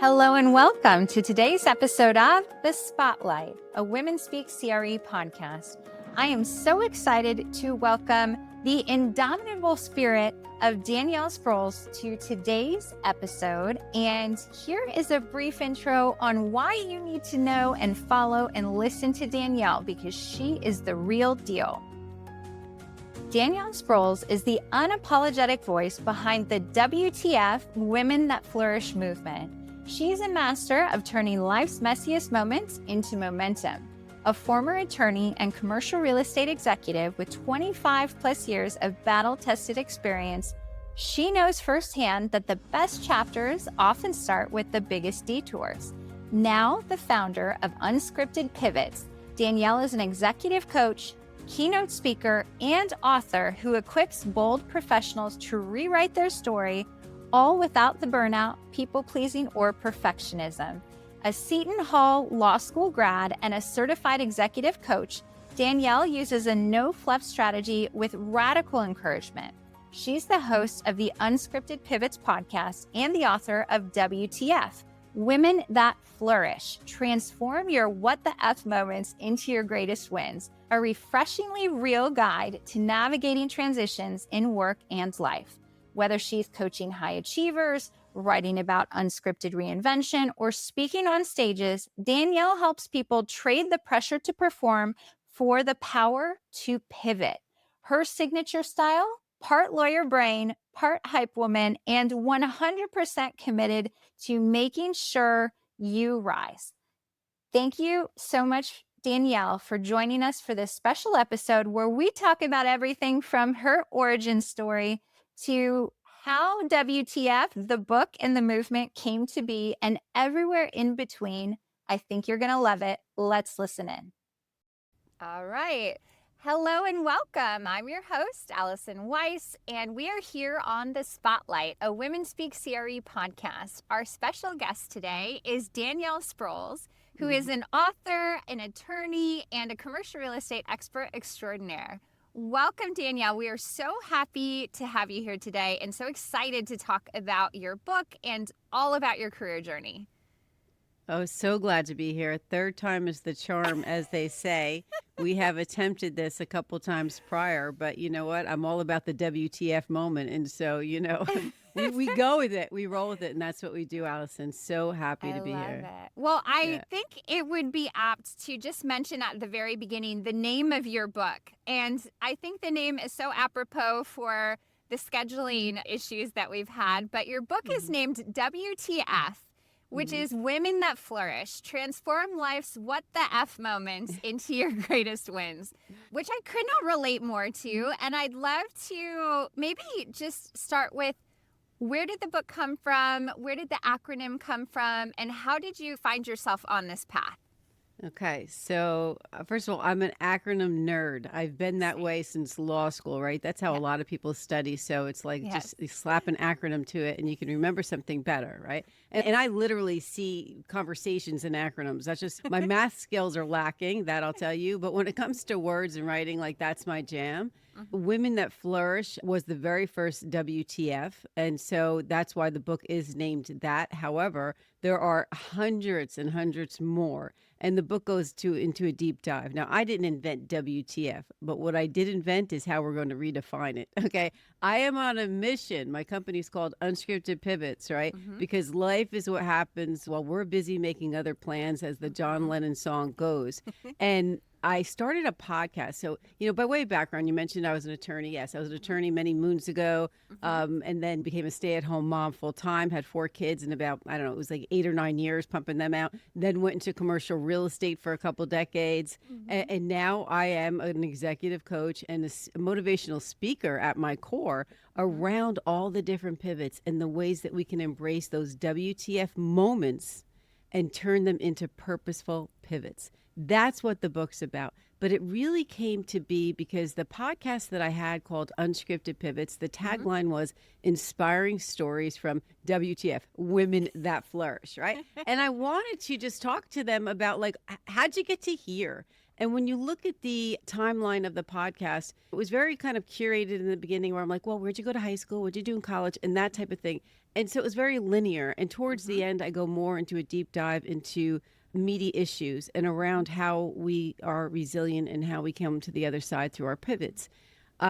Hello and welcome to today's episode of The Spotlight, a Women Speak CRE podcast. I am so excited to welcome the indomitable spirit of Danielle Sprouls to today's episode. And here is a brief intro on why you need to know and follow and listen to Danielle, because she is the real deal. Danielle Sprouls is the unapologetic voice behind the WTF Women That Flourish movement. She's a master of turning life's messiest moments into momentum. A former attorney and commercial real estate executive with 25 plus years of battle-tested experience, she knows firsthand that the best chapters often start with the biggest detours. Now the founder of Unscripted Pivots, Danielle is an executive coach, keynote speaker, and author who equips bold professionals to rewrite their story, all without the burnout, people-pleasing, or perfectionism. A Seton Hall Law School grad and a certified executive coach, Danielle uses a no-fluff strategy with radical encouragement. She's the host of the Unscripted Pivots podcast and the author of WTF, Women That Flourish. Transform your what the F moments into your greatest wins, a refreshingly real guide to navigating transitions in work and life. Whether she's coaching high achievers, writing about unscripted reinvention, or speaking on stages, Danielle helps people trade the pressure to perform for the power to pivot. Her signature style, part lawyer brain, part hype woman, and 100% committed to making sure you rise. Thank you so much, Danielle, for joining us for this special episode where we talk about everything from her origin story to how WTF, the book and the movement, came to be, and everywhere in between. I think you're going to love it. Let's listen in. All right. Hello and welcome. I'm your host, Allison Weiss, and we are here on The Spotlight, a Women Speak CRE podcast. Our special guest today is Danielle Sprouls, who is an author, an attorney, and a commercial real estate expert extraordinaire. Welcome, Danielle. We are so happy to have you here today and so excited to talk about your book and all about your career journey. Oh, so glad to be here. Third time is the charm, as they say. We have attempted this a couple times prior, but you know what? I'm all about the WTF moment. And so, we go with it. We roll with it. And that's what we do, Allison. So happy to be here. It. Well, I think it would be apt to just mention at the very beginning the name of your book. And I think the name is so apropos for the scheduling issues that we've had. But your book is named WTF, which is Women That Flourish, Transform Life's What the F Moments into Your Greatest Wins, which I could not relate more to. And I'd love to maybe just start with, where did the book come from? Where did the acronym come from? And how did you find yourself on this path? Okay, so first of all, I'm an acronym nerd. I've been that way since law school, right? That's how a lot of people study. So it's like just you slap an acronym to it and you can remember something better, right? And I literally see conversations in acronyms. That's just, my math skills are lacking, that I'll tell you. But when it comes to words and writing, like that's my jam. Women That Flourish was the very first WTF. And so that's why the book is named that. However, there are hundreds and hundreds more. And the book goes into a deep dive. Now, I didn't invent WTF, but what I did invent is how we're going to redefine it. Okay. I am on a mission. My company's called Unscripted Pivots, right? Because life is what happens while we're busy making other plans, as the John Lennon song goes. And I started a podcast. So, by way of background, you mentioned I was an attorney. Yes, I was an attorney many moons ago, and then became a stay-at-home mom full-time, had 4 kids in about, I don't know, it was like 8 or 9 years pumping them out, then went into commercial real estate for a couple decades. And now I am an executive coach and a motivational speaker at my core around all the different pivots and the ways that we can embrace those WTF moments and turn them into purposeful pivots. That's what the book's about. But it really came to be because the podcast that I had called Unscripted Pivots, the tagline was inspiring stories from WTF, Women That Flourish, right? And I wanted to just talk to them about, like, how'd you get to here? And when you look at the timeline of the podcast, it was very kind of curated in the beginning where I'm like, well, where'd you go to high school? What'd you do in college? And that type of thing. And so it was very linear. And towards the end, I go more into a deep dive into meaty issues and around how we are resilient and how we come to the other side through our pivots.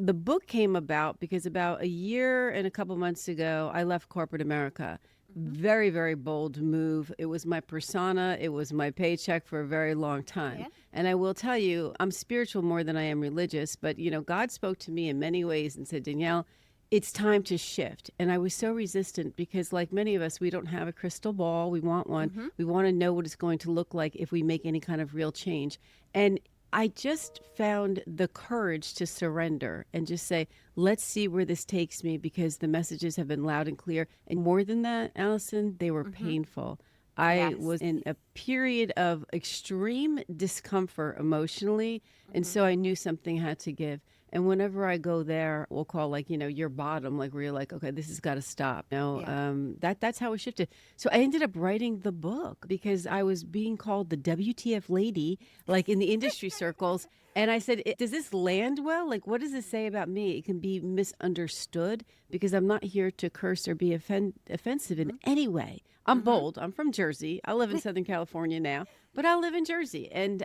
The book came about because about a year and a couple months ago, I left corporate America. Very, very bold move. It was my persona. It was my paycheck for a very long time. Yeah. And I will tell you, I'm spiritual more than I am religious, but God spoke to me in many ways and said, Danielle, it's time to shift. And I was so resistant because, like many of us, we don't have a crystal ball. We want one. We want to know what it's going to look like if we make any kind of real change. And I just found the courage to surrender and just say, let's see where this takes me, because the messages have been loud and clear. And more than that, Allison, they were painful. I was in a period of extreme discomfort emotionally. And so I knew something had to give. And whenever I go there, we'll call your bottom, like where you're like, okay, this has got to stop. That's how it shifted. So I ended up writing the book because I was being called the WTF lady, like in the industry circles. And I said, does this land well? Like, what does this say about me? It can be misunderstood because I'm not here to curse or be offensive in any way. I'm bold. I'm from Jersey. I live in Southern California now, but I live in Jersey. And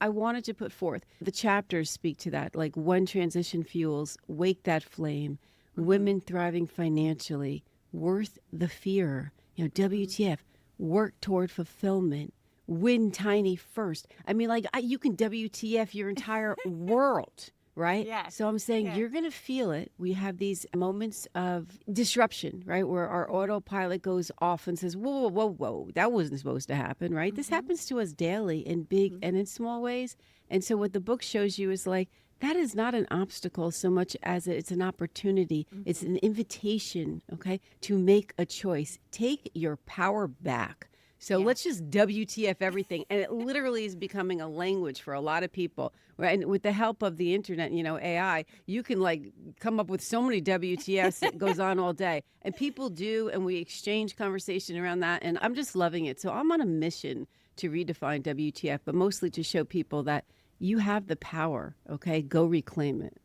I wanted to put forth the chapters speak to that, like when transition fuels, wake that flame, women thriving financially, worth the fear, WTF, work toward fulfillment, win tiny first. I mean, you can WTF your entire world. Right? Yes. So I'm saying you're going to feel it. We have these moments of disruption, right? Where our autopilot goes off and says, whoa, whoa, whoa, whoa, that wasn't supposed to happen, right? This happens to us daily in big and in small ways. And so what the book shows you is like, that is not an obstacle so much as it's an opportunity. It's an invitation, okay, to make a choice. Take your power back. So let's just WTF everything. And it literally is becoming a language for a lot of people. Right? And with the help of the internet, AI, you can come up with so many WTFs that goes on all day. And people do, and we exchange conversation around that. And I'm just loving it. So I'm on a mission to redefine WTF, but mostly to show people that you have the power, okay? Go reclaim it.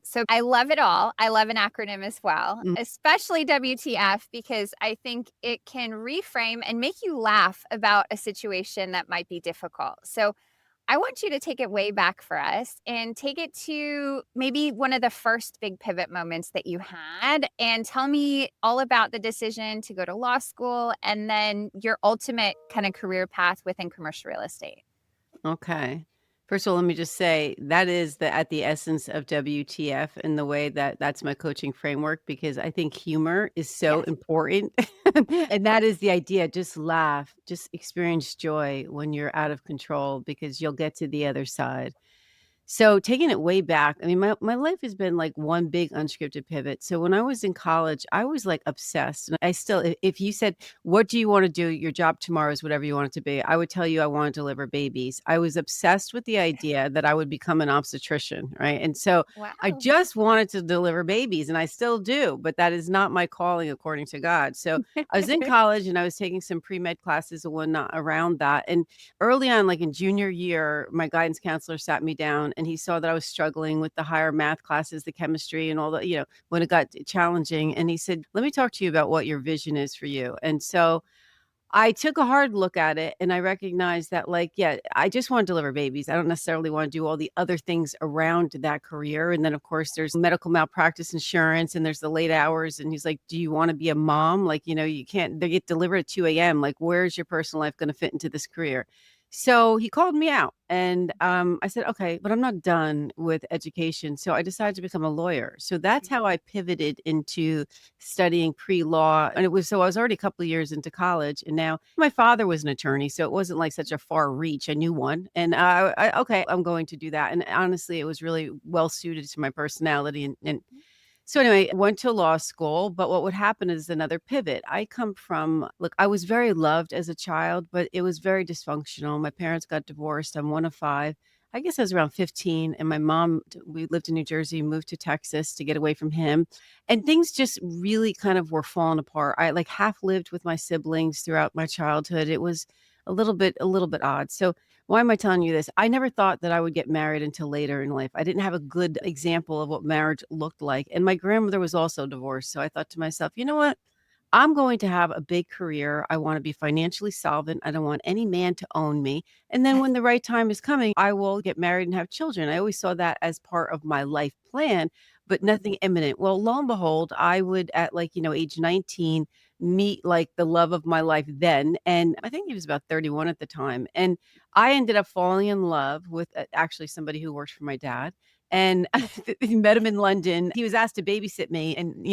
So I love it all. I love an acronym as well, especially WTF, because I think it can reframe and make you laugh about a situation that might be difficult. So I want you to take it way back for us and take it to maybe one of the first big pivot moments that you had, and tell me all about the decision to go to law school and then your ultimate kind of career path within commercial real estate. Okay. First of all, let me just say that is at the essence of WTF in the way that's my coaching framework, because I think humor is so important. And that is the idea. Just laugh, just experience joy when you're out of control, because you'll get to the other side. So taking it way back, I mean, my life has been like one big unscripted pivot. So when I was in college, I was like obsessed. And I still, if you said, what do you want to do? Your job tomorrow is whatever you want it to be. I would tell you I want to deliver babies. I was obsessed with the idea that I would become an obstetrician, right? And so I Wow. just wanted to deliver babies, and I still do, but that is not my calling according to God. So I was in college and I was taking some pre-med classes and whatnot around that. And early on, like in junior year, my guidance counselor sat me down and he saw that I was struggling with the higher math classes, the chemistry and all that, when it got challenging. And he said, let me talk to you about what your vision is for you. And so I took a hard look at it and I recognized that, I just want to deliver babies. I don't necessarily want to do all the other things around that career. And then, of course, there's medical malpractice insurance and there's the late hours. And he's like, do you want to be a mom? You can't, they get delivered at 2 a.m. Like, where's your personal life going to fit into this career? So he called me out and I said, okay, but I'm not done with education. So I decided to become a lawyer. So that's how I pivoted into studying pre-law. And I was already a couple of years into college. And now my father was an attorney. So it wasn't like such a far reach. I knew one. And okay, I'm going to do that. And honestly, it was really well suited to my personality. And so anyway, I went to law school, but what would happen is another pivot. I come from, look, I was very loved as a child, but it was very dysfunctional. My parents got divorced. I'm one of five. I guess I was around 15, and my mom, we lived in New Jersey, moved to Texas to get away from him. And things just really kind of were falling apart. I half lived with my siblings throughout my childhood. It was a little bit odd. So Why am I telling you this? I never thought that I would get married until later in life. I didn't have a good example of what marriage looked like. And my grandmother was also divorced. So I thought to myself, you know what? I'm going to have a big career. I want to be financially solvent. I don't want any man to own me. And then when the right time is coming, I will get married and have children. I always saw that as part of my life plan, but nothing imminent. Well, lo and behold, I would at like, age 19 meet like the love of my life then. And I think he was about 31 at the time. And I ended up falling in love with actually somebody who works for my dad. And he met him in London. He was asked to babysit me. And,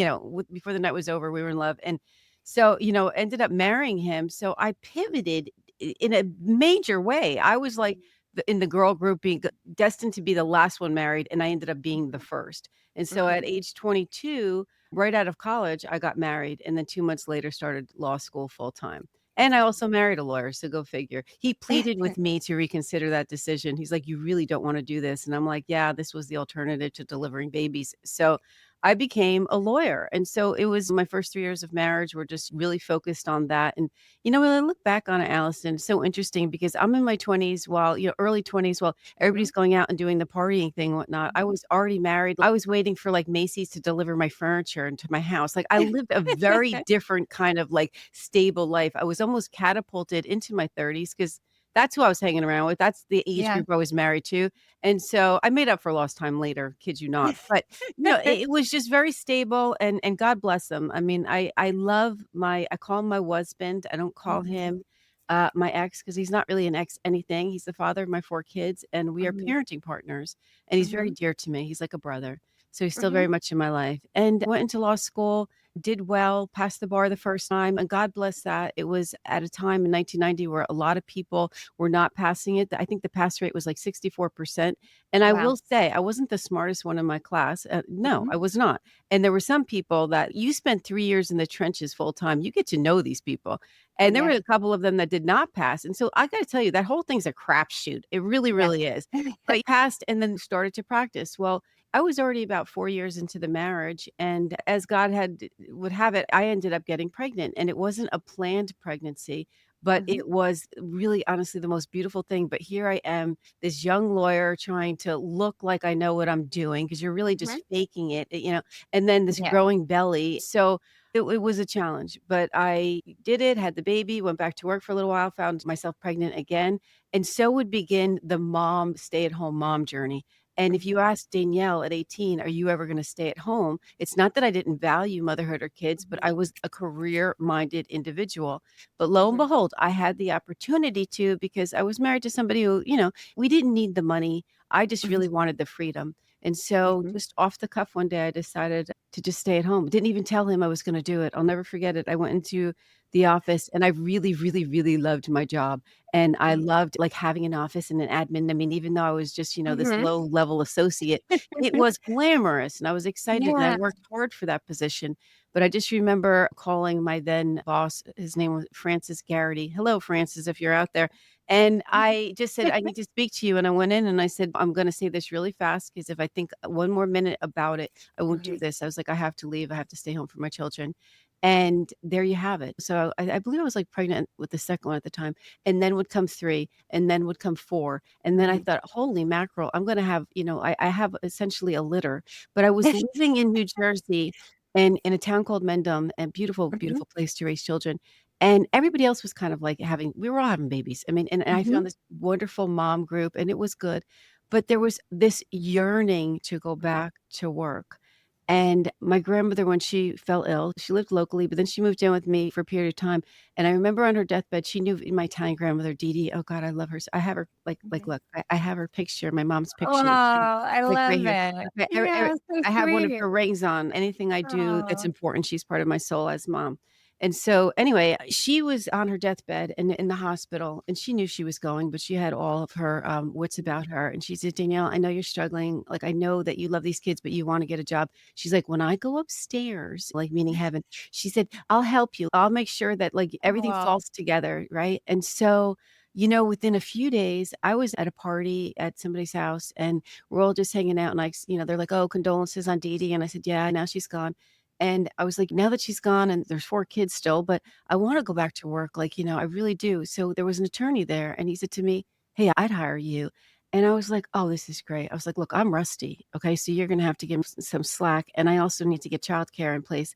before the night was over, we were in love. And so, ended up marrying him. So I pivoted in a major way. I was like in the girl group being destined to be the last one married. And I ended up being the first. And so Mhm. at age 22, right out of college, I got married. And then 2 months later, started law school full time. And I also married a lawyer, so go figure. He pleaded with me to reconsider that decision. He's like, "You really don't wanna do this." And I'm like, "Yeah, this was the alternative to delivering babies." So, I became a lawyer, and so it was my first 3 years of marriage were just really focused on that, and, when I look back on it, Allison, it's so interesting because I'm in my 20s while early 20s while everybody's going out and doing the partying thing and whatnot. I was already married. I was waiting for, like, Macy's to deliver my furniture into my house. Like, I lived a very different kind of, like, stable life. I was almost catapulted into my 30s because that's who I was hanging around with. That's the age Yeah. group I was married to, and so I made up for lost time later, kid you not. But, it was just very stable and God bless him. I mean, I call him my husband. I don't call Mhm. him, my ex because he's not really an ex anything. He's the father of my 4 kids, and we are Mhm. parenting partners, and he's very Mhm. dear to me. He's like a brother. So he's still very Mhm. much in my life, and went into law school, did well, passed the bar the first time, and God bless that. It was at a time in 1990 where a lot of people were not passing it. I think the pass rate was like 64%, and I Wow. will say I wasn't the smartest one in my class. No, Mhm. I was not. And there were some people that you spend 3 years in the trenches full time, you get to know these people. And there were Yeah. a couple of them that did not pass. And so I gotta tell you, that whole thing's a crapshoot. It really, Yeah. really is. But he passed and then started to practice. Well, I was already about 4 years into the marriage, and as God would have it, I ended up getting pregnant, and it wasn't a planned pregnancy, but Mhm. it was really honestly the most beautiful thing. But here I am, this young lawyer trying to look like I know what I'm doing because you're really Mhm. just faking it, and then this Yeah. growing belly. So it was a challenge, but I did it, had the baby, went back to work for a little while, found myself pregnant again. And so would begin the stay-at-home mom journey. And if Mhm. you ask Danielle at 18, "Are you ever gonna stay at home?" It's not that I didn't value motherhood or kids, but Mhm. I was a career-minded individual. But lo and Mhm. behold, I had the opportunity to because I was married to somebody who, we didn't need the money. I just Mhm. really wanted the freedom. And so Mhm. just off the cuff one day, I decided to just stay at home. Didn't even tell him I was gonna do it. I'll never forget it. I went into the office and I really, really, really loved my job. And I Mhm. loved like having an office and an admin. I mean, even though I was just, this Mhm. low level associate, it was glamorous and I was excited and I Yeah. worked hard for that position. But I just remember calling my then boss, his name was Francis Garrity. Hello, Francis, if you're out there. And I just said, I need to speak to you. And I went in and I said, I'm going to say this really fast because if I think one more minute about it, I won't do Mhm. this. I was like, I have to leave. I have to stay home for my children. And there you have it. So I believe I was like pregnant with the second one at the time. And then would come 3, and then would come 4. And then I Mhm. thought, holy mackerel, I'm going to have, I have essentially a litter. But I was living in New Jersey and in a town called Mendham, and beautiful, Mhm. beautiful place to raise children. And everybody else was kind of like we were all having babies. I mean, and I Mhm. found this wonderful mom group and it was good. But there was this yearning to go back to work. And my grandmother, when she fell ill, she lived locally, but then she moved in with me for a period of time. And I remember on her deathbed, she knew my Italian grandmother, DiDi. Oh God, I love her. I have her Mhm. look, I have her picture, my mom's Oh, picture, I like right love here. it. Okay, Yeah, so I have one of sweet. her rings on. Anything I do that's Oh. important, she's part of my soul as mom. And so anyway, she was on her deathbed in the hospital and she knew she was going, but she had all of her wits about her. And she said, Danielle, I know you're struggling. Like, I know that you love these kids, but you want to get a job. She's like, when I go upstairs, like meaning heaven, she said, I'll help you. I'll make sure that like everything Oh. falls together. Right. And so, within a few days, I was at a party at somebody's house and we're all just hanging out. And they're like, oh, condolences on Dee Dee. And I said, yeah, now she's gone. And I was like, now that she's gone and there's 4 kids still, but I want to go back to work. Like, I really do. So there was an attorney there and he said to me, hey, I'd hire you. And I was like, oh, this is great. I was like, look, I'm rusty. Okay. So you're going to have to give me some slack. And I also need to get childcare in place.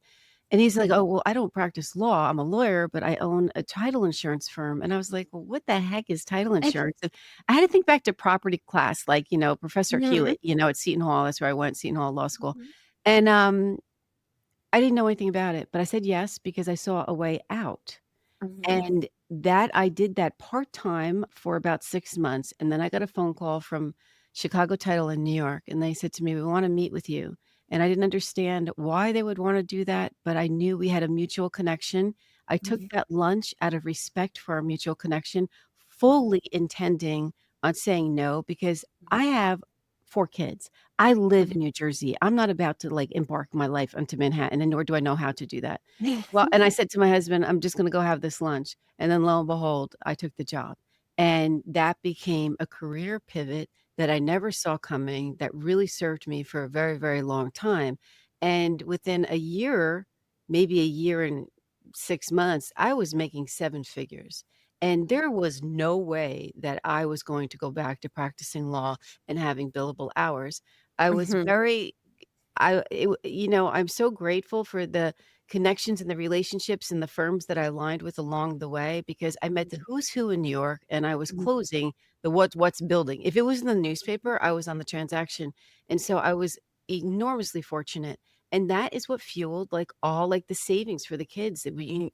And he's like, oh, well, I don't practice law. I'm a lawyer, but I own a title insurance firm. And I was like, well, what the heck is title insurance? And I had to think back to property class, like, Professor Mhm. Hewitt, at Seton Hall. That's where I went, Seton Hall Law School. Mhm. And I didn't know anything about it, but I said yes because I saw a way out. Mhm. And that I did that part-time for about 6 months, and then I got a phone call from Chicago Title in New York, and they said to me, "We wanna meet with you." And I didn't understand why they would wanna do that, but I knew we had a mutual connection. I took Mhm. that lunch out of respect for our mutual connection, Mhm. fully intending on saying no because Mhm. I have 4 kids. I live Mhm. in New Jersey. I'm not about to, like, embark my life onto Manhattan, and nor do I know how to do that. Well, and I said to my husband, "I'm just gonna go have this lunch." And then lo and behold, I took the job. And that became a career pivot that I never saw coming that really served me for a very, very long time. And within a year, maybe a year and 6 months, I was making 7 figures. And there was no way that I was going to go back to practicing law and having billable hours. I was Mhm. very I'm so grateful for the connections and the relationships and the firms that I aligned with along the way because I met the who's who in New York and I was Mhm. closing the what's building. If it was in the newspaper, I was on the transaction. And so I was enormously fortunate. And that is what fueled like the savings for the kids that we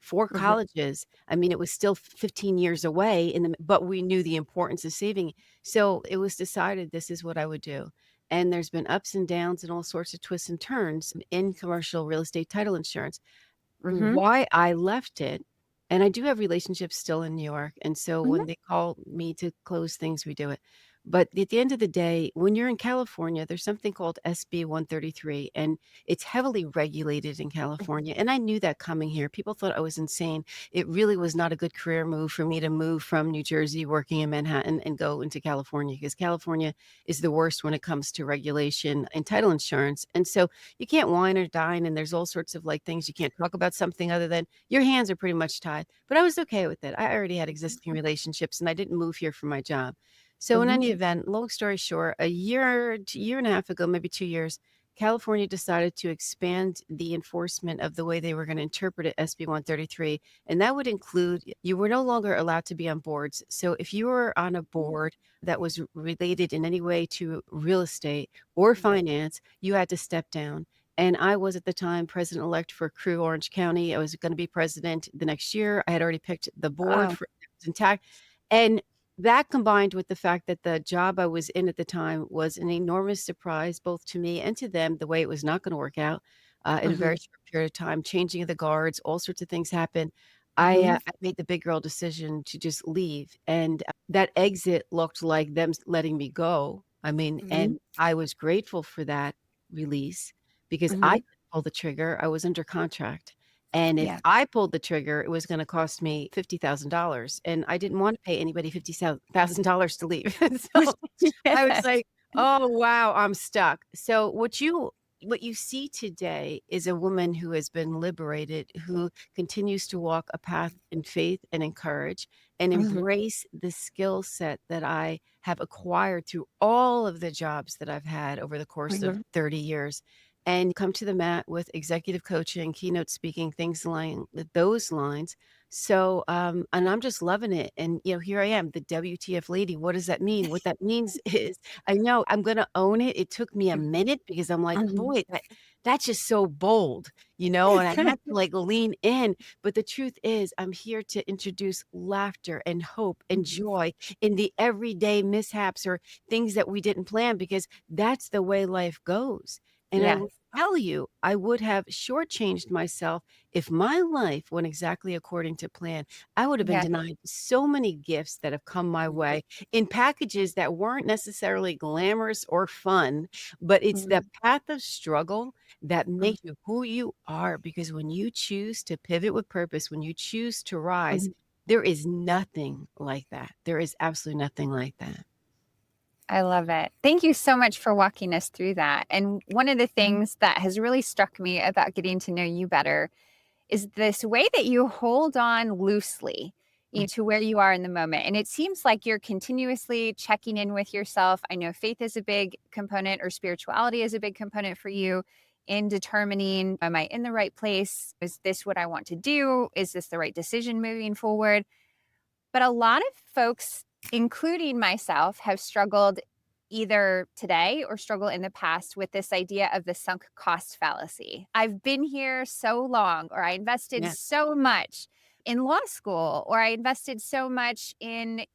4 Mhm. colleges. I mean, it was still 15 years away but we knew the importance of saving. So it was decided this is what I would do. And there's been ups and downs and all sorts of twists and turns in commercial real estate title insurance. Mhm. Why I left it and I do have relationships still in New York, and so when Mhm. they call me to close things, we do it. But at the end of the day, when you're in California, there's something called SB 133, and it's heavily regulated in California, and I knew that coming here. People thought I was insane. It really was not a good career move for me to move from New Jersey, working in Manhattan, and go into California, because California is the worst when it comes to regulation and title insurance, and so you can't wine or dine, and there's all sorts of, like, things you can't talk about something other than your hands are pretty much tied, but I was okay with it. I already had existing relationships, and I didn't move here for my job. So in Mhm. any event, long story short, a year and a half ago, maybe 2 years, California decided to expand the enforcement of the way they were gonna interpret it, SB 133, and that would include you were no longer allowed to be on boards. So if you were on a board that was related in any way to real estate or finance, you had to step down. And I was at the time president-elect for Crew Orange County. I was gonna be president the next year. I had already picked the board Wow. for it was intact. And that combined with the fact that the job I was in at the time was an enormous surprise both to me and to them, the way it was not gonna work out, in a very Mhm. short period of time, changing of the guards, all sorts of things happened. Mhm. I made the big girl decision to just leave, and, that exit looked like them letting me go. I mean, Mhm. and I was grateful for that release because I Mhm. couldn't pull the trigger, I was under contract, and if Yeah. I pulled the trigger, it was gonna cost me $50,000, and I didn't wanna pay anybody $50,000 to leave. So, I was Yes. like, "Oh, wow, I'm stuck." So, what you see today is a woman who has been liberated, who continues to walk a path in faith and in courage, and Mhm. embrace the skill set that I have acquired through all of the jobs that I've had over the course of Mhm. 30 years, and come to the mat with executive coaching, keynote speaking, things along those lines. So, and I'm just loving it. And, here I am, the WTF lady. What does that mean? What that means is I know I'm gonna own it. It took me a minute because I'm like, Mhm. boy, that's just so bold, and I had to like lean in. But the truth is, I'm here to introduce laughter and hope and joy in the everyday mishaps or things that we didn't plan because that's the way life goes. And I will Yes. tell you, I would have shortchanged myself if my life went exactly according to plan. I would have been Yes. denied so many gifts that have come my way in packages that weren't necessarily glamorous or fun, but it's the Mhm. path of struggle that Mhm. makes you who you are. Because when you choose to pivot with purpose, when you choose to rise, Mhm. there is nothing like that. There is absolutely nothing like that. I love it. Thank you so much for walking us through that. And one of the things that has really struck me about getting to know you better is this way that you hold on loosely. to where you are in the moment. And it seems like you're continuously checking in with yourself. I know faith is a big component, or spirituality is a big component for you in determining, am I in the right place? Is this what I want to do? Is this the right decision moving forward? But a lot of folks, including myself, have struggled either today or struggle in the past with this idea of the sunk cost fallacy. I've been here so long, or I invested Yeah. so much in law school, or I invested so much in,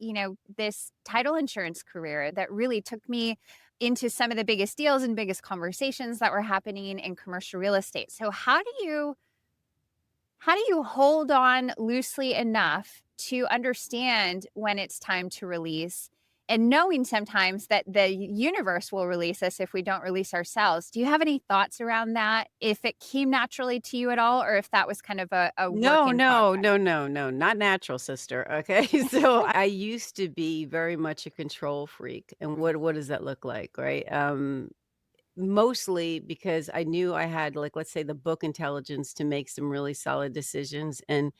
this title insurance career that really took me into some of the biggest deals and biggest conversations that were happening in commercial real estate. So how do you hold on loosely enough to understand when it's time to release, and knowing sometimes that the universe will release us if we don't release ourselves? Do you have any thoughts around that? If it came naturally to you at all, or if that was kind of a work No, in no, progress? no, no, no, not natural, sister. Okay. So I used to be very much a control freak. And what does that look like? Right. Mostly because I knew I had, like, let's say, the book intelligence to make some really solid decisions. And,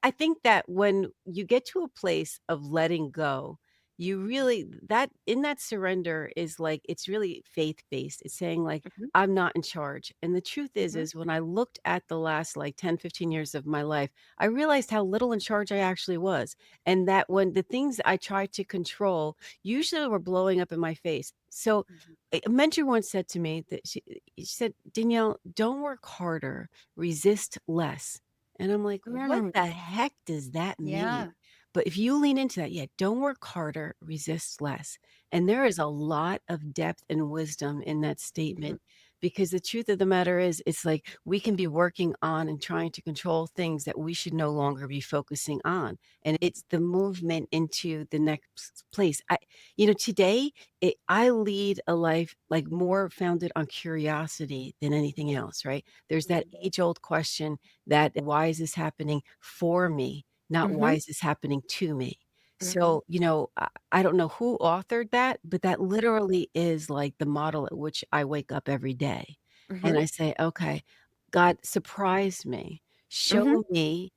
I think that when you get to a place of letting go, you really, that in that surrender is like, it's really faith based. It's saying, like, Mhm, I'm not in charge. And the truth mhm, is when I looked at the last like 10, 15 years of my life, I realized how little in charge I actually was. And that when the things I tried to control usually were blowing up in my face. So mhm, a mentor once said to me that she said, Danielle, don't work harder, resist less. And I'm like, what mhm. the heck does that mean? Yeah. But if you lean into that, yeah, don't work harder, resist less. And there is a lot of depth and wisdom in that Mhm, statement, because the truth of the matter is, it's like we can be working on and trying to control things that we should no longer be focusing on. And it's the movement into the next place. Today, I lead a life like more founded on curiosity than anything else, right? There's that mhm, age old question that why is this happening for me, not why mhm, is this happening to me? mhm, So, I don't know who authored that, but that literally is like the model at which I wake up every day. And mhm, I say, okay, God, surprise me, mhm, show me,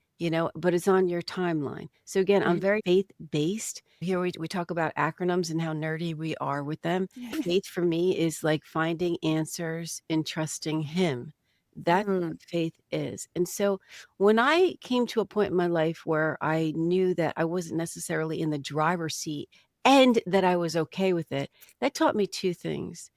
but it's on your timeline. So again, I'm mhm. very faith based. Here we talk about acronyms and how nerdy we are with them. Faith for me is like finding answers and trusting Him. That's Mm, what faith is. And so when I came to a point in my life where I knew that I wasn't necessarily in the driver's seat and that I was okay with it, that taught me two things.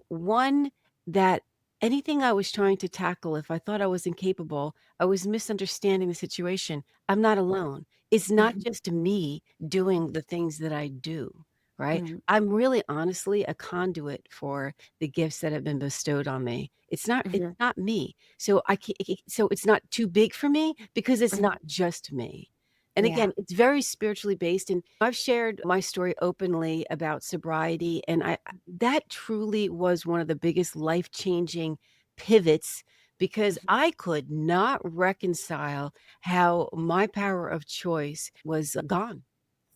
One, that anything I was trying to tackle, if I thought I was incapable, I was misunderstanding the situation. I'm not alone. It's not mhm, just me doing the things that I do, right? mhm, I'm really honestly a conduit for the gifts that have been bestowed on me. It's mhm, not me. So I can so it's not too big for me because it's mhm. not just me. And Yeah. again, it's very spiritually based, and I've shared my story openly about sobriety, and I that truly was one of the biggest life-changing pivots, because Mhm, I could not reconcile how my power of choice was gone.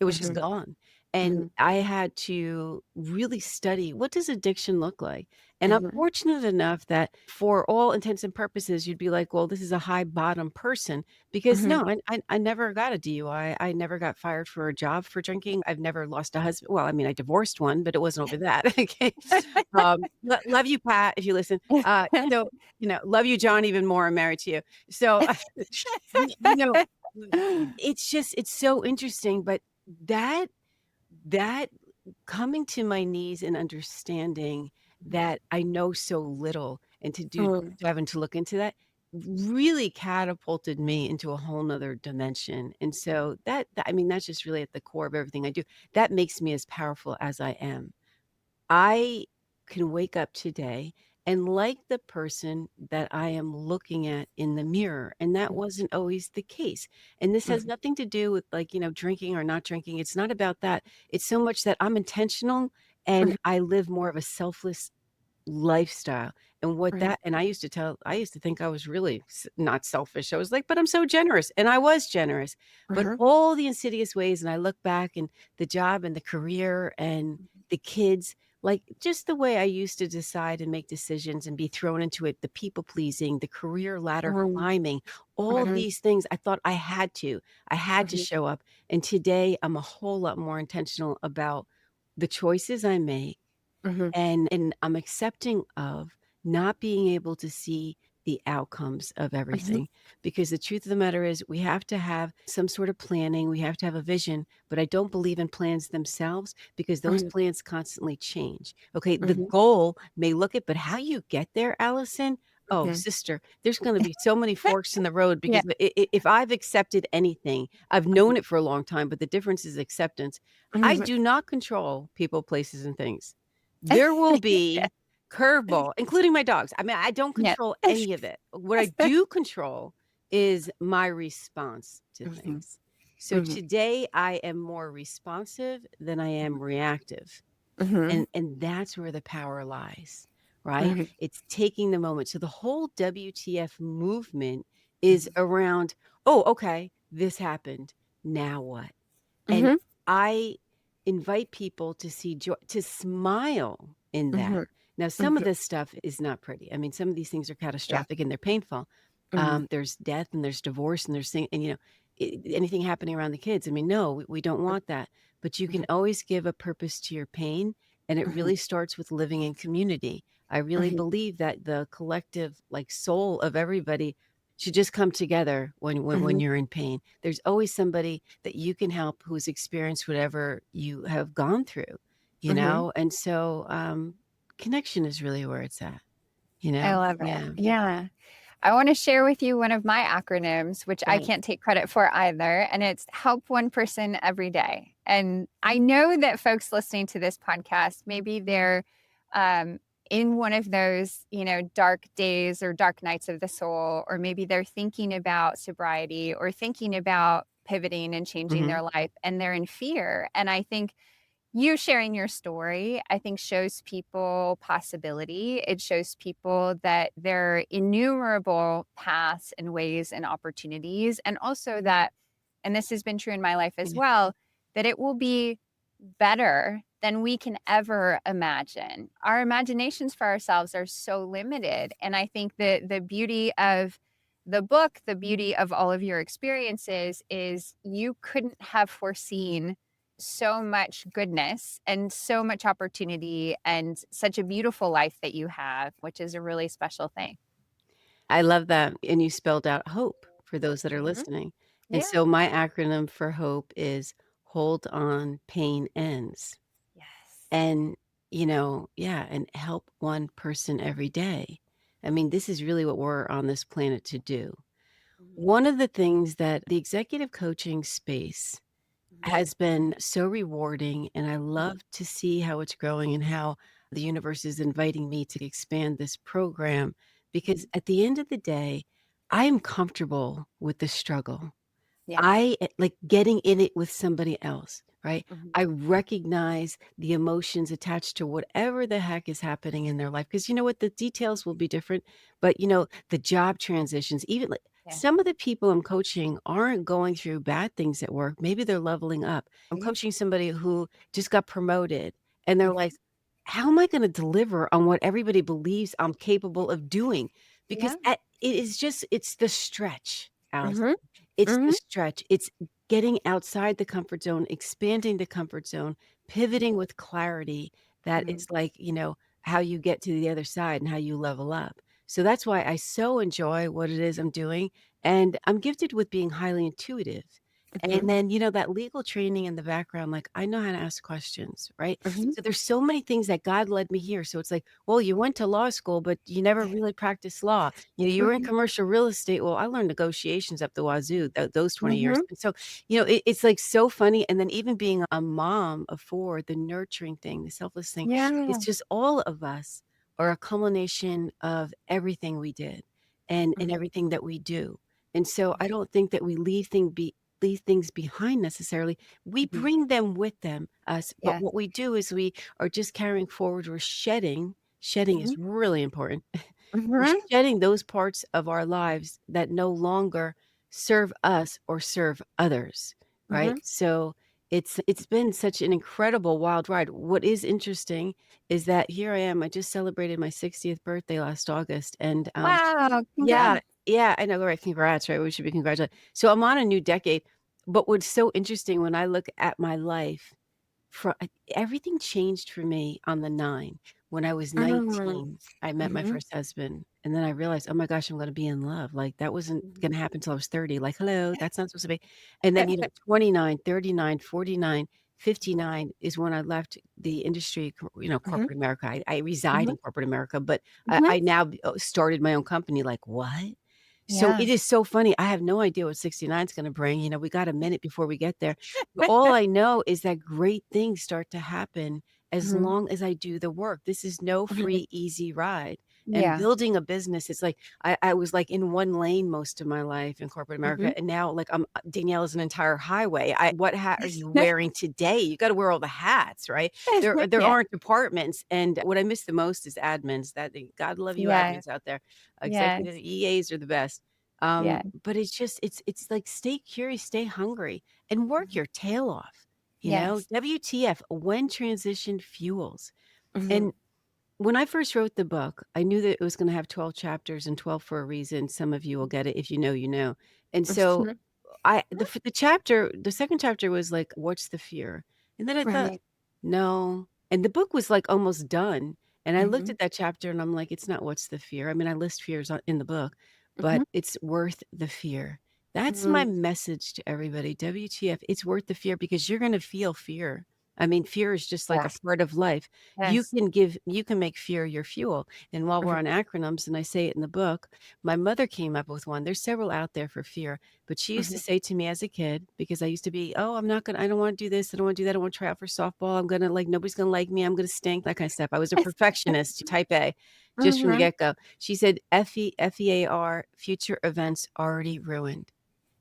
It was just mhm, gone. And mhm, I had to really study, what does addiction look like? And I'm mhm, fortunate enough that for all intents and purposes, you'd be like, well, this is a high bottom person. Because mhm. no, I never got a DUI. I never got fired for a job for drinking. I've never lost a husband. Well, I mean, I divorced one, but it wasn't over that. Okay. Love you, Pat, if you listen. So, love you, John, even more. I'm married to you. So, you know, it's so interesting, but that that coming to my knees and understanding that I know so little, and Mm, to having to look into that really catapulted me into a whole nother dimension. And so I mean, that's just really at the core of everything I do. That makes me as powerful as I am. I can wake up today and like the person that I am looking at in the mirror. And that wasn't always the case. And this has mhm, nothing to do with, like, drinking or not drinking. It's not about that. It's so much that I'm intentional and mhm, I live more of a selfless lifestyle. And what mhm, that, and I used to think I was really not selfish. I was like, but I'm so generous. And I was generous. But mhm, all the insidious ways, and I look back and the job and the career and the kids, like just the way I used to decide and make decisions and be thrown into it, the people pleasing, the career ladder Mhm. climbing, all Mhm. these things, I thought I had to Mhm. show up. And today I'm a whole lot more intentional about the choices I make, Mhm. and I'm accepting of not being able to see the outcomes of Mhm. everything, because the truth of the matter is we have to have some sort of planning, we have to have a vision, but I don't believe in plans themselves because those Mhm. plans constantly change. Okay, the Mhm. goal may look it, but how you get there, Allison, oh, Mhm. sister, there's going to be so many forks in the road, Yeah. because if I've accepted anything, I've Mhm. known it for a long time, but the difference is acceptance. I Mhm. do not control people, places, and things. There will Yeah. be curveball, including my dogs. I mean, I don't Yeah. control any of it. What I do control is my response to Mhm. things. So Mhm. today I am more responsive than I am reactive. Mhm. And that's where the power lies, right? Mhm. It's taking the moment. So the whole WTF movement is Mhm. around, oh, okay, this happened. Now what? And Mhm. I invite people to see joy, to smile in that. Mhm. Now, some of Mhm. this stuff is not pretty. I mean, some of these things are Yeah. catastrophic and they're painful. Mhm. There's death and there's divorce and there's thing, and anything happening around the kids. I mean, no, we don't want that. But you can Mhm. always give a purpose to your pain, and it Mhm. really starts with living in community. I really Mhm. believe that the collective, like soul of everybody, should just come together when Mhm. you're in pain. There's always somebody that you can help who's experienced whatever you have gone through, Mhm. And so, connection is really where it's at, you I know? love it. Yeah. Yeah. I want to share with you one of my acronyms, which Go I ahead. can't take credit for either, and it's help one person every day. And I know that folks listening to this podcast, maybe they're um, in one of those, dark days or dark nights of the soul, or maybe they're thinking about sobriety or thinking about pivoting and changing Mhm. their life, and they're in fear. And I think you sharing your story, I think, shows people possibility. It shows people that there are innumerable paths and ways and opportunities. And also that, and this has been true in my life as Yeah. well, that it will be better than we can ever imagine. Our imaginations for ourselves are so limited. And I think that the beauty of the book, the beauty of all of your experiences is you couldn't have foreseen so much goodness and so much opportunity and such a beautiful life that you have, which is a really special thing. I love that, and you spelled out hope for those that are Mhm. listening. And Yeah. so my acronym for hope is hold on, pain ends. Yes. And, yeah, and help one person every day. I mean, this is really what we're on this planet to do. Mhm. One of the things that the executive coaching space Mhm. has been so rewarding, and I Mhm. love to see how it's growing and how the universe is inviting me to expand this program, because Mhm. at the end of the day, I am comfortable with the struggle. Yeah. Like getting in it with somebody else, right? Mhm. I recognize the emotions attached to whatever the heck is happening in their life, because you know what? The details will be different, but, the job transitions, even like Yeah. some of the people I'm coaching aren't going through bad things at work. Maybe they're leveling up. I'm Yeah. coaching somebody who just got promoted, and they're like, Mhm. "How am I gonna deliver on what everybody believes I'm capable of doing?" Yeah. Because it's the stretch, Alice. Mhm. It's the Mhm. stretch. It's getting outside the comfort zone, expanding the comfort zone, pivoting with clarity that Mhm. is like, how you get to the other side and how you level up. So that's why I so enjoy what it is I'm doing. And I'm gifted with being highly intuitive. Mhm. And then, that legal training in the background, like I know how to ask questions, right? Mhm. So there's so many things that God led me here. So it's like, well, you went to law school, but you never really practiced law. You were in Mhm. commercial real estate. Well, I learned negotiations up the wazoo those 20 years. Mhm. And so, it's like so funny. And then even being a mom of four, the nurturing thing, the selfless thing, it's Yeah. just all of us are a culmination of everything we did and Mhm. everything that we do. And so I Mhm. don't think that we leave things behind necessarily. We Mhm. bring them with them us, but Yes. what we do is we are just carrying forward, we're shedding. Shedding Mhm. is really important. We're Mhm. shedding those parts of our lives that no longer serve us or serve others, right? Mhm. So It's been such an incredible wild ride. What is interesting is that here I am. I just celebrated my 60th birthday last August, and Wow, yeah, congrats. yeah, I know, right? Congrats, right? We should be congratulated. So I'm on a new decade, but what's so interesting when I look at my life, for everything changed for me on the 9. When I was Mm, 19, I met my mhm. first husband, and then I realized, "Oh my gosh, I'm gonna be in love." Like, that wasn't gonna happen till I was 30. Like, "Hello, that's not supposed to be." And then, 29, 39, 49, 59 is when I left the industry, Mhm, corporate America. I reside mhm, in corporate America, but I mhm. now started my own company. Like, "What?" So Yeah. it is so funny. I have no idea what 69 is gonna bring. We got a minute before we get there. But all I know is that great things start to happen as Mhm, long as I do the work. This is no mhm. free, easy ride. And Yeah. building a business, it's like I was like in one lane most of my life in corporate Mhm. America. And now like Danielle is an entire highway. What hat are you wearing today? You got to wear all the hats, right? There Yeah. aren't departments. And what I miss the most is admins. God love you Yes. admins out there. Yes. Executive EAs are the best. Yeah. But it's like stay curious, stay hungry, and work Mhm. your tail off. Yes. WTF, when transition fuels. Mhm. And when I first wrote the book, I knew that it was going to have 12 chapters and 12 for a reason. Some of you will get it. If you know, you know. And so Mhm. the second chapter was like, what's the fear? And then I thought, Right. no. And the book was like almost done. And I looked Mhm. at that chapter and I'm like, it's not what's the fear. I mean, I list fears in the book, but Mhm. it's worth the fear. That's my Mhm. message to everybody. WTF, it's worth the fear because you're going to feel fear. I mean, fear is just like a Yes. part of life. Yes. You can make fear your fuel. And while we're Mhm. on acronyms, and I say it in the book, my mother came up with one. There's several out there for fear, but she used to Mhm. say to me as a kid, because I used to be, oh, I don't want to do this. I don't want to do that. I don't want to try out for softball. I'm going to like, nobody's going to like me. I'm going to stink, that kind of stuff. I was a perfectionist, type A, just from the Mhm. get go. She said, FEAR, future events already ruined.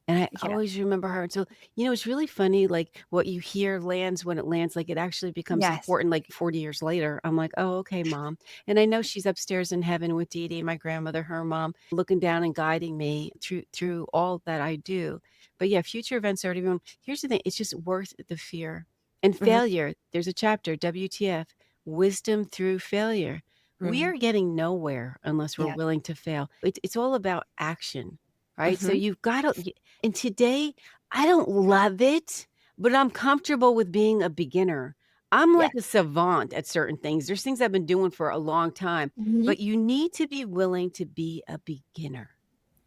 And I Yeah. always remember her. And so, it's really funny, like what you hear lands when it lands, like it actually becomes Yes. important like 40 years later. I'm like, oh, okay, mom. And I know she's upstairs in heaven with DiDi, my grandmother, her mom, looking down and guiding me through all that I do. But yeah, future events are already ruined. Here's the thing, it's just worth the fear. And Mhm. failure, there's a chapter, WTF, wisdom through failure. We Mhm. are getting nowhere unless we're Yeah. willing to fail. It's all about action, right? So Mhm. you've got to, and today, I don't love it, but I'm comfortable with being a beginner. I'm like a Yes. savant at certain things. There's things I've been doing for a long time, Mhm. but you need to be willing to be a beginner.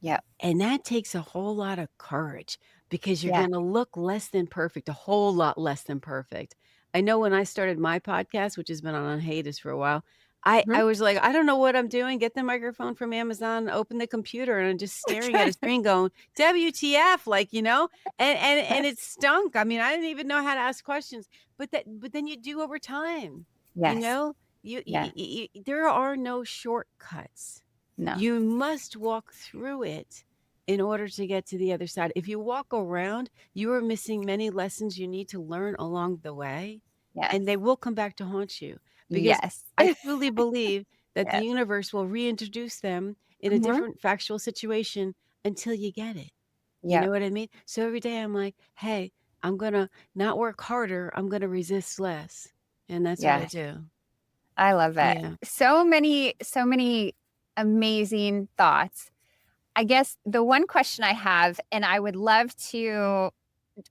Yep. And that takes a whole lot of courage because you're Yeah. going to look less than perfect, a whole lot less than perfect. I know when I started my podcast, which has been on hiatus for a while, Mhm. I was like, I don't know what I'm doing. Get the microphone from Amazon, open the computer, and I'm just staring at a screen going, WTF, and it stunk. I mean, I didn't even know how to ask questions, but then you do over time, you Yes. know, Yeah. there are no shortcuts. No. You must walk through it in order to get to the other side. If you walk around, you are missing many lessons you need to learn along the way, and Yes. they will come back to haunt you because Yes. I truly believe that the Yes. universe will reintroduce them in a Mhm. different factual situation until you get it. You know Yep. what I mean? So every day I'm like, hey, I'm going to not work harder, I'm going to resist less. And that's what I Yes. do. I love it. Yeah. So many amazing thoughts. I guess the one question I have, and I would love to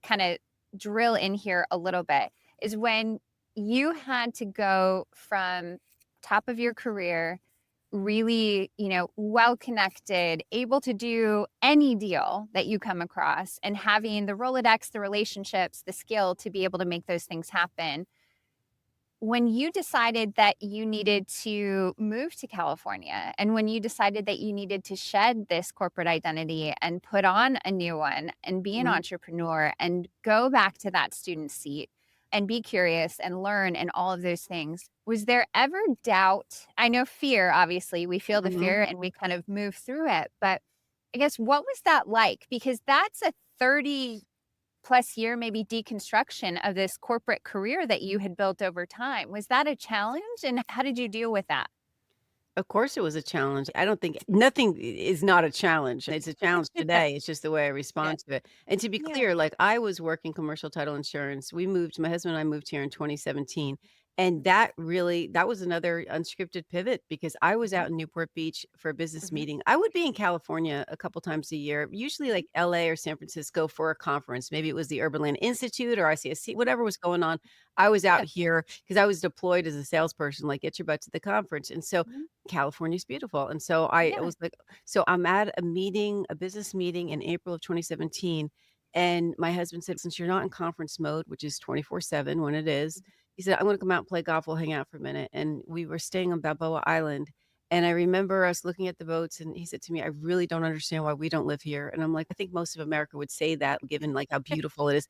kind of drill in here a little bit, is when you had to go from top of your career, really, well connected, able to do any deal that you come across, and having the Rolodex, the relationships, the skill to be able to make those things happen. When you decided that you needed to move to California, and when you decided that you needed to shed this corporate identity and put on a new one and be an Mhm. entrepreneur and go back to that student seat and be curious and learn and all of those things, was there ever doubt? I know fear, obviously, we feel the Mhm. fear and we kind of move through it. But I guess what was that like? Because that's a 30+ year maybe deconstruction of this corporate career that you had built over time. Was that a challenge, and how did you deal with that? Of course it was a challenge. I don't think nothing is not a challenge. It's a challenge today. It's just the way I Yeah. respond to it. And to be Yeah. clear, like I was working commercial title insurance. My husband and I moved here in 2017. And that was another unscripted pivot because I was Mhm, out in Newport Beach for a business mhm, meeting. I would be in California a couple times a year, usually mhm. like LA or San Francisco for a conference. Maybe it was the Urban Land Institute or ICSC, whatever was going on. I was out Yeah. here because I was deployed as a salesperson, like get your butt to the conference. And so Mhm. California's beautiful, and so I Yeah. was like so I'm at a meeting, a business meeting in April of 2017, and my husband said, "Since you're not in conference mode, which is 24/7 when it is," he said, "I'm gonna come out and play golf, we'll hang out for a minute," and we were staying on Balboa Island, and I remember us looking at the boats, and he said to me, "I really don't understand why we don't live here," and I'm like, "I think most of America would say that given, like, how beautiful it is,"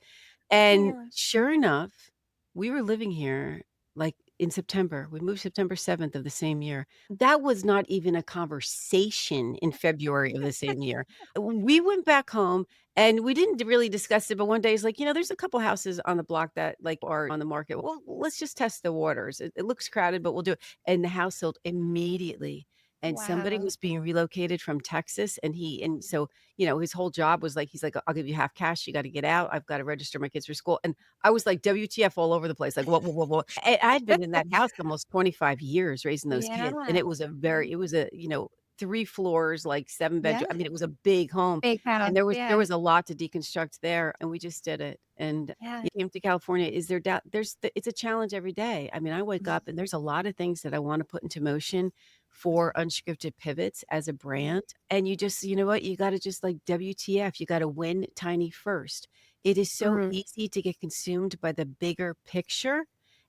and Yeah. sure enough, we were living here, like, in September. We moved September 7th of the same year. That was not even a conversation in February of the same year. We went back home and we didn't really discuss it, but one day he's like, there's a couple houses on the block that like are on the market. Well, let's just test the waters. It looks crowded, but we'll do it. And the house sold immediately. And somebody Wow. was being relocated from Texas. And so, his whole job was like, he's like, I'll give you half cash. You got to get out. I've got to register my kids for school. And I was like WTF all over the place. Like, what? I'd been in that house almost 25 years raising those kids. And Yeah. it was 3 floors, like 7 Yeah. bedroom. I mean, it was a big home. Big house. And there Yeah. was a lot to deconstruct there, and we just did it. And Yeah. you came to California. Is there doubt? It's a challenge every day. I mean, I wake Mhm, up and there's a lot of things that I want to put into motion for unscripted pivots as a mhm, brand. And you know what? You got to just like WTF, you got to win tiny first. It is so mhm. easy to get consumed by the bigger picture.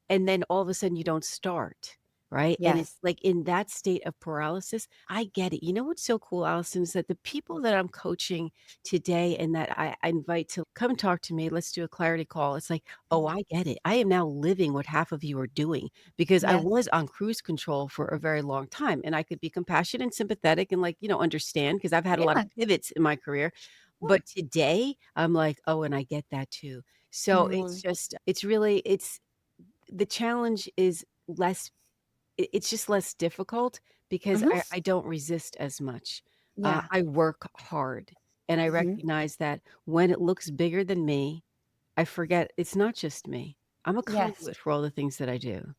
And then all of a sudden you don't start. Right. And it's Yes. like in that state of paralysis, I get it. You know what's so cool, Allison, is that the people that I'm coaching today and that I invite to come talk to me, let's do a clarity call. It's like, oh, Mhm. I get it. I am now living what half of you are doing because I Yes. was on cruise control for a very long time and I could be compassionate and sympathetic and like, understand because I've had a lot of Yeah. pivots in my career. Yeah. But today I'm like, oh, and I get that too. So Mhm, it's the challenge is less it's just less difficult because mhm. I don't resist as much. Yeah. I work hard, and I Mhm. recognize that when it looks bigger than me, I forget it's not just me. I'm a Yes. conduit for all the things that I do.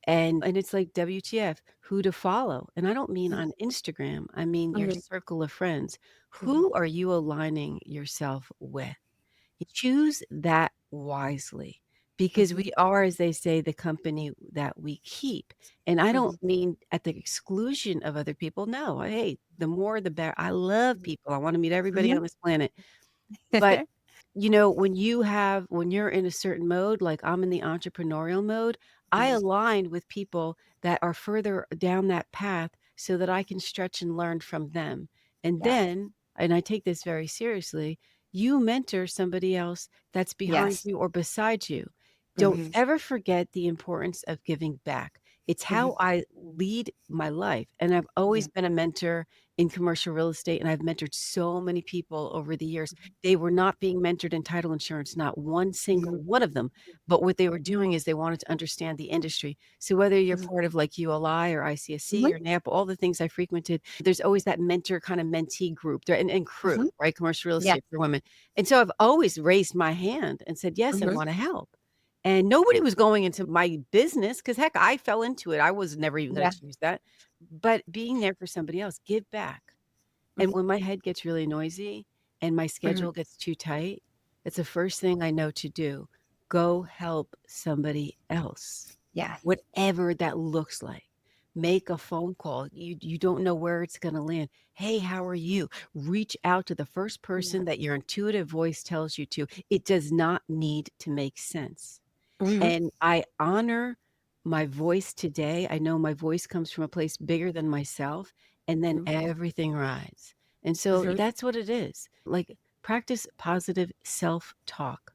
And it's like, WTF, who to follow? And I don't mean Mhm, on Instagram, I mean your mhm, circle of friends. mhm, Who are you aligning yourself with? You choose that wisely because mhm. we are, as they say, the company that we keep. And I Mhm, don't mean at the exclusion of other people. No, hey, the more the better. I love mhm, people. I want to meet everybody mhm. on this planet. But when you're in a certain mode, like I'm in the entrepreneurial mode, I Mhm. align with people that are further down that path so that I can stretch and learn from them. And Yeah. then, and I take this very seriously, you mentor somebody else that's behind Yes. you or beside you. Don't Mhm, ever forget the importance of giving back. It's mhm, how I lead my life. And I've always mhm, been a mentor in commercial real estate, and I've mentored so many people over the years. mhm, They were not being mentored in title insurance, not one single mhm, one of them. But what they were doing is they wanted to understand the industry. So whether you're mhm, part of like ULI or ICSC mhm. or NAP, all the things I frequented, there's always that mentor kind of mentee group there and crew, Mhm. right? Commercial real Yeah. estate for women. And so I've always raised my hand and said, yes, I Mhm. want to help. And nobody was going into my business because heck, I fell into it. I was never even going Yeah. to choose that. But being there for somebody else, give back. And Mhm, when my head gets really noisy and my mhm. schedule gets too tight, it's the first thing I know to do. Go help somebody else, Yeah. whatever that looks like. Make a phone call. You don't know where it's going to land. Hey, how are you? Reach out to the first Yeah. person that your intuitive voice tells you to. It does not need to make sense. Mhm, And I honor my voice today. I know my voice comes from a place bigger than myself, and then mhm, everything rides. And so mhm, that's what it is. Like practice positive self-talk.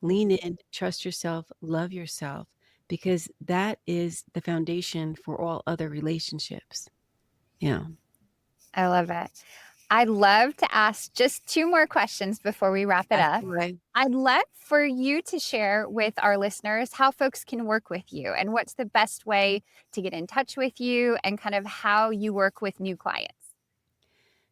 Lean mhm. in, trust yourself, love yourself, because that is the foundation for all other relationships. Yeah. I love it. I'd love to ask just two more questions before we wrap it Ask up. away. I'd love for you to share with our listeners how folks can work with you and what's the best way to get in touch with you and kind of how you work with new clients.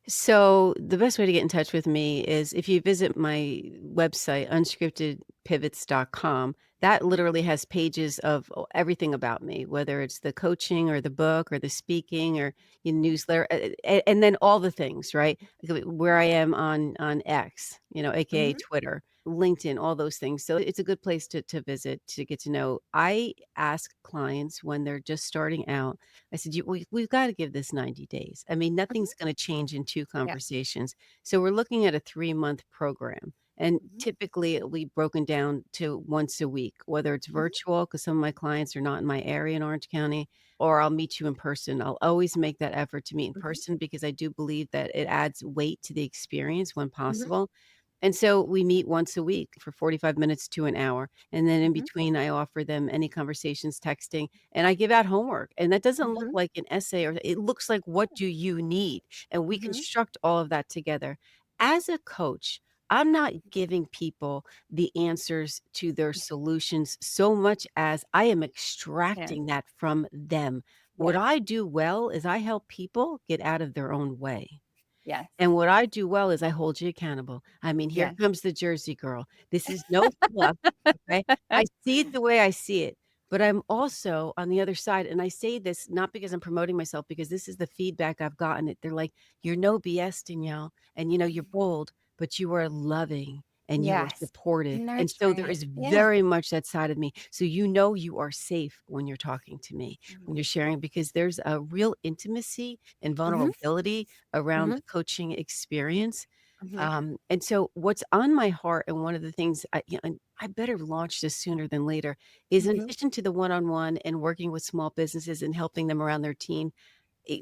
So the best way to get in touch with me is if you visit my website, unscriptedpivots.com. That literally has pages of everything about me, whether it's the coaching or the book or the speaking or your newsletter, and then all the things, right? Like where I am on X, aka Mm-hmm. Twitter, LinkedIn, all those things. So it's a good place to visit to get to know. I ask clients when they're just starting out. I said, we've got to give this 90 days. I mean, Mm-hmm. nothing's going to change in two Yeah. conversations. So we're looking at a 3-month program. And Mm-hmm. typically it'll be broken down to once a week, whether it's Mm-hmm. virtual, because some of my clients are not in my area in Orange County, or I'll meet you in person. I'll always make that effort to meet in Mm-hmm. person because I do believe that it adds weight to the experience when Mm-hmm. possible. And so we meet once a week for 45 minutes to an hour. And then in Mm-hmm. between, I offer them any conversations, texting, and I give out homework. And that doesn't look Mm-hmm. like an essay, or it looks like what do you need? And we Mm-hmm. construct all of that together. As a coach, I'm not giving people the answers to their solutions so much as I am Yeah. extracting that from them. What Yes. I do well is I help people get out of their own way. Yes. And what I do well is I hold you accountable. I mean, here Yes. comes the Jersey girl. This is no fluff, okay? I see it the way I see it, but I'm also on the other side, and I say this not because I'm promoting myself, because this is the feedback I've gotten. They're like, "You're no BS, Danielle, and, you're bold, but you are loving and you are Yes. supportive." And so there Nurturing. is Yeah. very much that side of me. So you are safe when you're talking to me, when you're sharing, because there's a real intimacy and Mm-hmm. vulnerability around Mm-hmm. the coaching experience. Mm-hmm. And so what's on my heart, and one of the things and I better launch this sooner than later, is in Mm-hmm. addition to the one-on-one and working with small businesses and helping them around their team,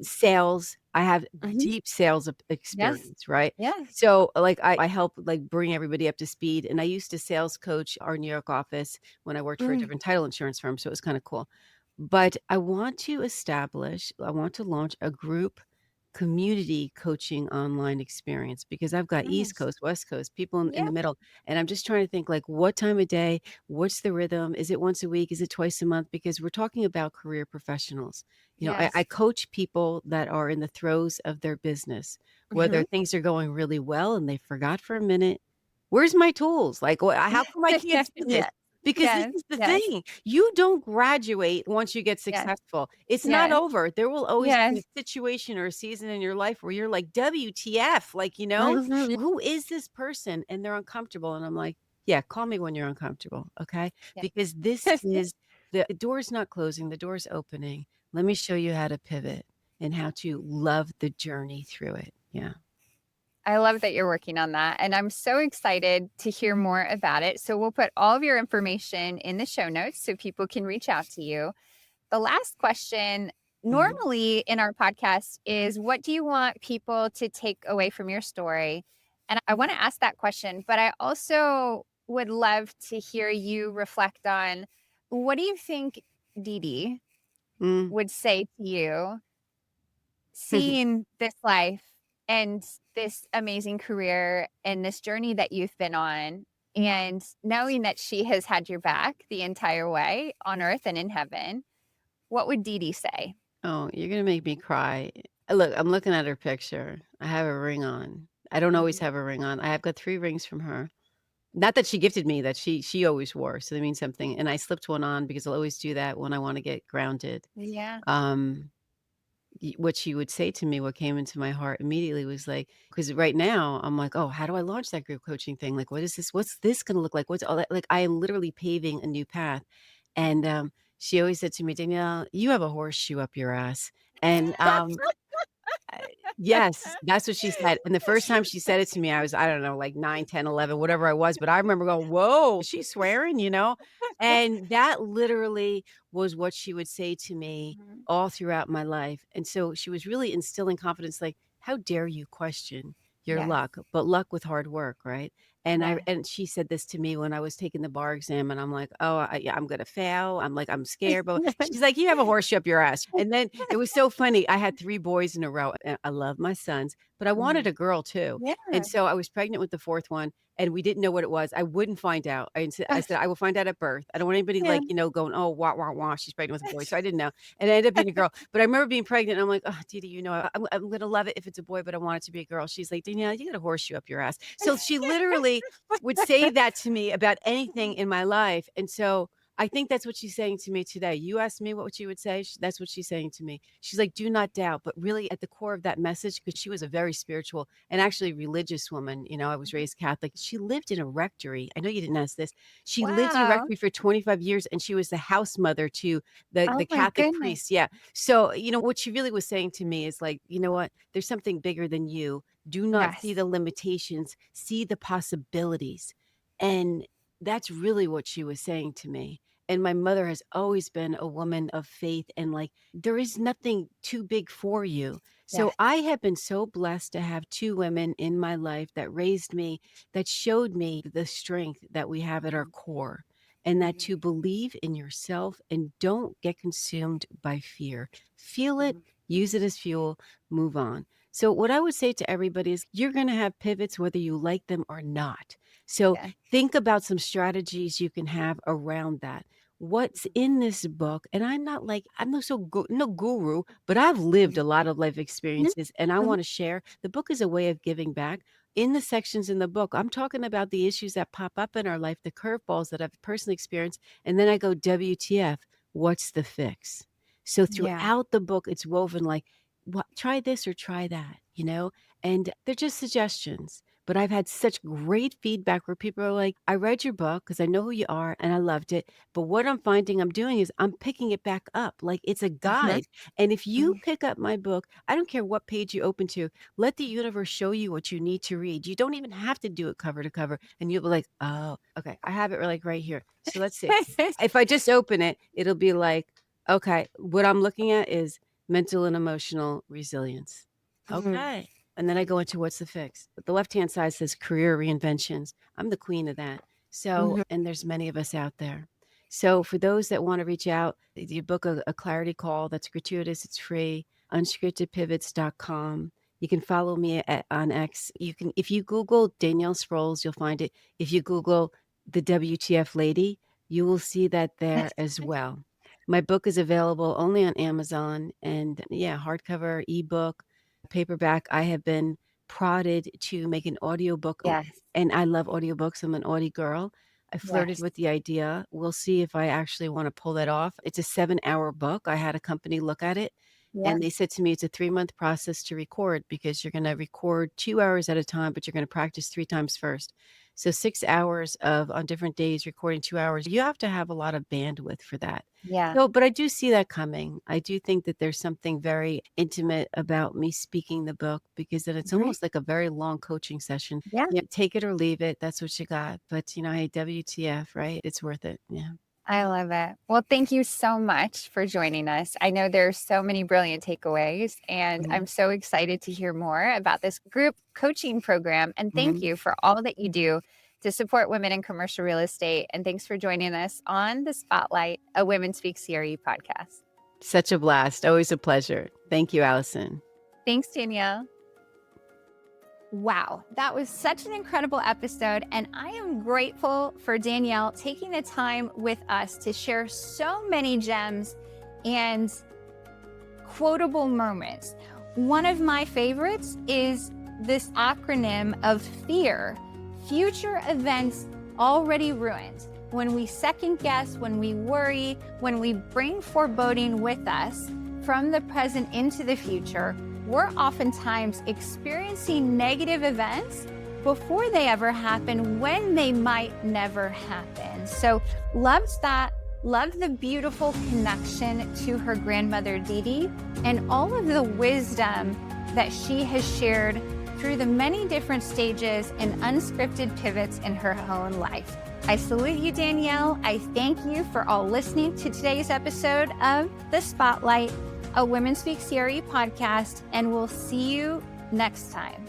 sales. I have Mm-hmm. deep sales Yes. experience, right? Yes. So like I help like bring everybody up to speed. And I used to sales coach our New York office when I worked for a Mm. different title insurance firm. So it was kind of cool. But I want to launch a group community coaching online experience, because I've got East Nice. Coast, West Coast, people in Yeah. the middle. And I'm just trying to think, like, what time of day, what's the rhythm? Is it once a week? Is it twice a month? Because we're talking about career professionals. I Yes. coach people that are in the throes of their business, whether Mhm. things are going really well and they forgot for a minute, where's my tools? Like, how come I can't do this? Yes. Because this Yes. is the Yes. thing. You don't graduate once you get Yes. successful. It's not Yes. over. There will always be Yes. a situation or a season in your life where you're like, WTF? Like, Mhm. who is this person? And they're uncomfortable. And I'm like, yeah, call me when you're uncomfortable. Okay. Yes. Because this is the door's not closing, the door's opening. Let me show you how to pivot and how to love the journey through it. Yeah. I love that you're working on that, and I'm so excited to hear more about it. So we'll put all of your information in the show notes so people can reach out to you. The last question Mhm. normally in our podcast is, what do you want people to take away from your story? And I want to ask that question, but I also would love to hear you reflect on, what do you think DiDi Mm. would say to you seeing this life and this amazing career and this journey that you've been on, and knowing that she has had your back the entire way on earth and in heaven, what would DiDi say? Oh, you're gonna make me cry. Look, I'm looking at her picture. I have a ring on. I don't always Mhm. have a ring on. I have got 3 rings from her. Not that she gifted me, that she always wore, so that means something, and I slipped one on because I'll always do that when I wanna get grounded. Yeah. Um, what she would say to me, what came into my heart immediately was like, because right now I'm like, "Oh, how do I launch that group coaching thing? Like, what's this gonna look like? What's all that?" Like, I am literally paving a new path. And, she always said to me, "Danielle, you have a horseshoe up your ass." And, uh, yes, that's what she said. And the first time she said it to me, I was, I don't know, like 9, 10, 11, whatever I was, but I remember going, "Whoa, is she swearing?" And that literally was what she would say to me Mhm. all throughout my life. And so she was really instilling confidence, like, "How dare you question? your Yes. luck, but luck with hard work, right? And Yes. and she said this to me when I was taking the bar exam, and I'm like, "Oh, yeah, I'm gonna fail." I'm like, "I'm scared," but she's like, "You have a horseshoe up your ass." And then it was so funny. I had 3 boys in a row, and I love my sons, but I wanted Mhm. a girl too. Yeah. And so I was pregnant with the 4th one, and we didn't know what it was. I wouldn't find out. I said, "I will find out at birth." I don't want anybody Yeah. like, going, "Oh, wah, wah, wah, she's pregnant with a boy." So I didn't know. And it ended up being a girl. But I remember being pregnant, and I'm like, "Oh, DiDi, I'm gonna love it if it's a boy, but I want it to be a girl." She's like, "Danielle, you got a horseshoe up your ass." So she literally would say that to me about anything in my life. And so I think that's what she's saying to me today. You asked me what she would say. That's what she's saying to me. She's like, do not doubt. But really, at the core of that message, because she was a very spiritual and actually religious woman, I was raised Catholic. She lived in a rectory. I know you didn't ask this. She lived in a Wow. rectory for 25 years, and she was the house mother to the Oh my Catholic goodness. priest. Yeah. So, what she really was saying to me is like, you know what? There's something bigger than you. Do not see Yes. the limitations, see the possibilities. And that's really what she was saying to me. And my mother has always been a woman of faith, and like, there is nothing too big for you. So Yes. I have been so blessed to have 2 women in my life that raised me, that showed me the strength that we have at our core, and that Mhm. to believe in yourself and don't get consumed by fear. Feel it, Mhm. use it as fuel, move on. So what I would say to everybody is you're going to have pivots whether you like them or not. So Yeah. think about some strategies you can have around that. What's in this book? And I'm not no guru, but I've lived a lot of life Mhm. experiences, and I want to share. The book is a way of giving back. In the sections in the book, I'm talking about the issues that pop up in our life, the curveballs that I've personally experienced. And then I go, WTF, what's the fix? So Yeah. throughout the book, it's woven like, what, try this or try that. And they're just suggestions. But I've had such great feedback where people are like, I read your book because I know who you are and I loved it. But what I'm finding I'm doing is I'm picking it back up like it's a Mhm. guide. And if you Mhm. pick up my book, I don't care what page you open to, let the universe show you what you need to read. You don't even have to do it cover to cover. And you'll be like, oh, okay, I have it like right here. So let's see. If I just open it, it'll be like, okay, what I'm looking at is mental and emotional resilience. Mhm. Okay. And then I go into what's the fix. But the left-hand side says career reinventions. I'm the queen of that. So, Mhm. and there's many of us out there. So for those that want to reach out, you book a clarity call that's gratuitous, it's free, unscriptedpivots.com. You can follow me on X. You can, if you Google Danielle Sprouls, you'll find it. If you Google the WTF lady, you will see that there as well. My book is available only on Amazon, and yeah, hardcover, ebook, paperback. I have been prodded to make an audiobook, Yes. and I love audiobooks. I'm an Audie girl. I flirted Yes. with the idea. We'll see if I actually want to pull that off. It's a 7-hour book. I had a company look at it, Yeah. and they said to me it's a 3-month process to record because you're going to record 2 hours at a time, but you're going to practice 3 times first. So 6 hours of on different days recording 2 hours. You have to have a lot of bandwidth for that. Yeah. So, but I do see that coming. I do think that there's something very intimate about me speaking the book because then it's Mhm. almost like a very long coaching session. Yeah. Yeah, take it or leave it. That's what you got. But hey, WTF, right? It's worth it. Yeah. I love it. Well, thank you so much for joining us. I know there's so many brilliant takeaways, and Mhm. I'm so excited to hear more about this group coaching program. And thank Mhm. you for all that you do to support women in commercial real estate. And thanks for joining us on the Spotlight, a Women Speak CRE podcast. Such a blast. Always a pleasure. Thank you, Allison. Thanks, Danielle. Wow, that was such an incredible episode. And I am grateful for Danielle taking the time with us to share so many gems and quotable moments. One of my favorites is this acronym of FEAR, future events already ruined. When we second guess, when we worry, when we bring foreboding with us from the present into the future, we're oftentimes experiencing negative events before they ever happen, when they might never happen. So loves that. Love the beautiful connection to her grandmother, DiDi, and all of the wisdom that she has shared through the many different stages and unscripted pivots in her own life. I salute you, Danielle. I thank you for all listening to today's episode of The Spotlight, a Women Speak CRE podcast, and we'll see you next time.